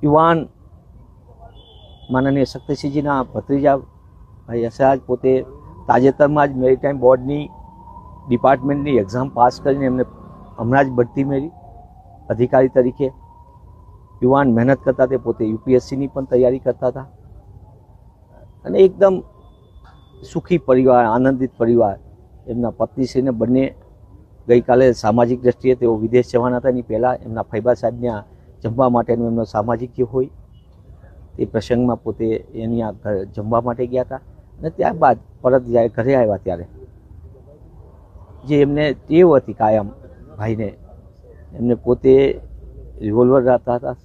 યુવાન માનનીય શક્તિસિંહજીના ભત્રીજા ભાઈ યશરાજ પોતે તાજેતરમાં જ મેરીટાઈમ બોર્ડની ડિપાર્ટમેન્ટની એક્ઝામ પાસ કરીને એમને હમણાં જ બઢતી મેળવી અધિકારી તરીકે. યુવાન મહેનત કરતા તે પોતે યુપીએસસીની પણ તૈયારી કરતા હતા અને એકદમ સુખી પરિવાર, આનંદિત પરિવાર. એમના પત્નીશ્રીને બંને ગઈકાલે સામાજિક દ્રષ્ટિએ તેઓ વિદેશ જવાના હતા. એની પહેલાં એમના ફૈબા સાહેબને જમવા માટેનો એમનો સામાજિક જે હોય તે પ્રસંગમાં પોતે એની આ જમવા માટે ગયા હતા અને ત્યારબાદ પરત જ્યારે ઘરે આવ્યા ત્યારે જે એમને ટેવ હતી કાયમ ભાઈને, એમને પોતે રિવોલ્વર રાખતા હતા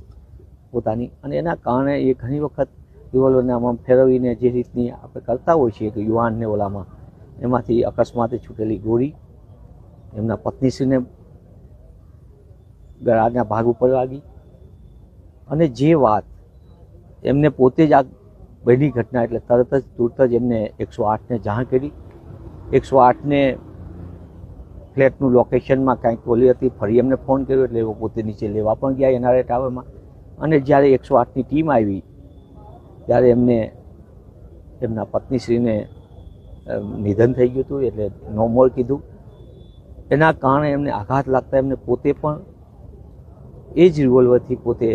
પોતાની અને એના કારણે એ ઘણી વખત રિવોલ્વરને આમાં ફેરવીને જે રીતની આપણે કરતા હોઈએ છીએ કે યુવાનને ઓલામાં એમાંથી અકસ્માતે છૂટેલી ગોળી એમના પત્નીશ્રીને ગળાના ભાગ ઉપર વાગી અને જે વાત એમને પોતે જ આ બની ઘટના એટલે તરત જ તુરત જ એમને 108ને જાણ કરી. 108ને ફ્લેટનું લોકેશનમાં કાંઈક ઓલી હતી, ફરી એમને ફોન કર્યો એટલે એવો પોતે નીચે લેવા પણ ગયા એનઆરઆઈ ટાવરમાં. અને જ્યારે 108ની ટીમ આવી ત્યારે એમને એમના પત્નીશ્રીને નિધન થઈ ગયું હતું એટલે નો મોર કીધું. એના કારણે એમને આઘાત લાગતા એમને પોતે પણ એ જ રિવોલ્વરથી પોતે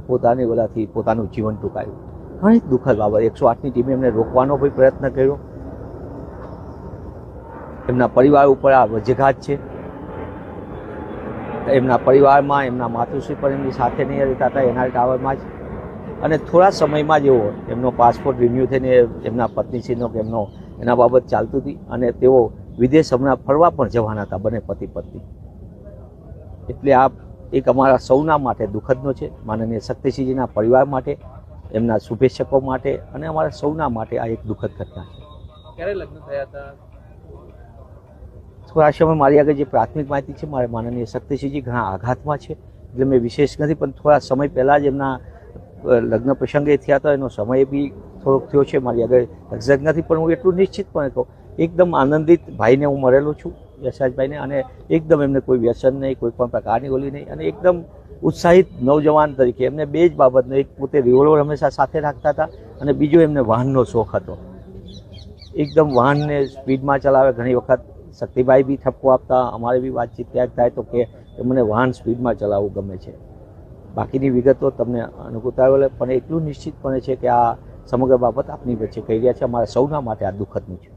પોતાની ઓલાથી પોતાનું જીવન ટૂંકાયું. ઘણી દુઃખદ બાબત. 108ની ટીમે એમને રોકવાનો પણ પ્રયત્ન કર્યો. એમના પરિવાર ઉપર આ વજ્રઘાત છે. એમના પરિવારમાં એમના માતુશ્રી પણ એમની સાથે નહીં રહેતા હતા એનઆરઆઈ ટાવરમાં જ અને થોડા સમયમાં જ એવો એમનો પાસપોર્ટ રિન્યૂ થઈને એમના પત્નીશ્રીનો કે એમનો એના બાબત ચાલતું હતી અને તેઓ વિદેશ હમણાં ફરવા પણ જવાના હતા બંને પતિ પત્ની. એટલે આ એક અમારા સૌના માટે દુઃખદનો છે. માનનીય શક્તિસિંહજીના પરિવાર માટે, એમના શુભેચ્છકો માટે અને અમારા સૌના માટે આ એક દુઃખદ ઘટના છે. ક્યારે લગ્ન થયા હતા? થોડા સમય મારી આગળ જે પ્રાથમિક માહિતી છે મારે માનનીય શક્તિસિંહજી ઘણા આઘાતમાં છે એટલે મેં વિશેષ નથી, પણ થોડા સમય પહેલાં જ એમના લગ્ન પ્રસંગે થયા હતા. એનો સમય બી થોડોક થયો છે, મારી આગળ એક્ઝેક્ટ નથી, પણ હું એટલું નિશ્ચિતપણે કહું એકદમ આનંદિત ભાઈને હું મળેલો છું, યશરાજભાઈને, અને એકદમ એમને કોઈ વ્યસન નહીં, કોઈ પણ પ્રકારની ઓલી નહીં અને એકદમ ઉત્સાહિત નવજવાન તરીકે એમને બે જ બાબતનો, એક પોતે રિવોલ્વર હંમેશા સાથે રાખતા હતા અને બીજો એમને વાહનનો શોખ હતો. એકદમ વાહનને સ્પીડમાં ચલાવે. ઘણી વખત શક્તિભાઈ બી ઠપકો આપતા, અમારે બી વાતચીત ક્યાંક થાય તો કે મને વાહન સ્પીડમાં ચલાવવું ગમે છે. બાકીની વિગતો તમને અનુકૂળતા પણ એટલું નિશ્ચિતપણે છે કે આ સમગ્ર બાબત આપની વચ્ચે કહી રહ્યા છે. અમારા સૌના માટે આ દુઃખદનું છે.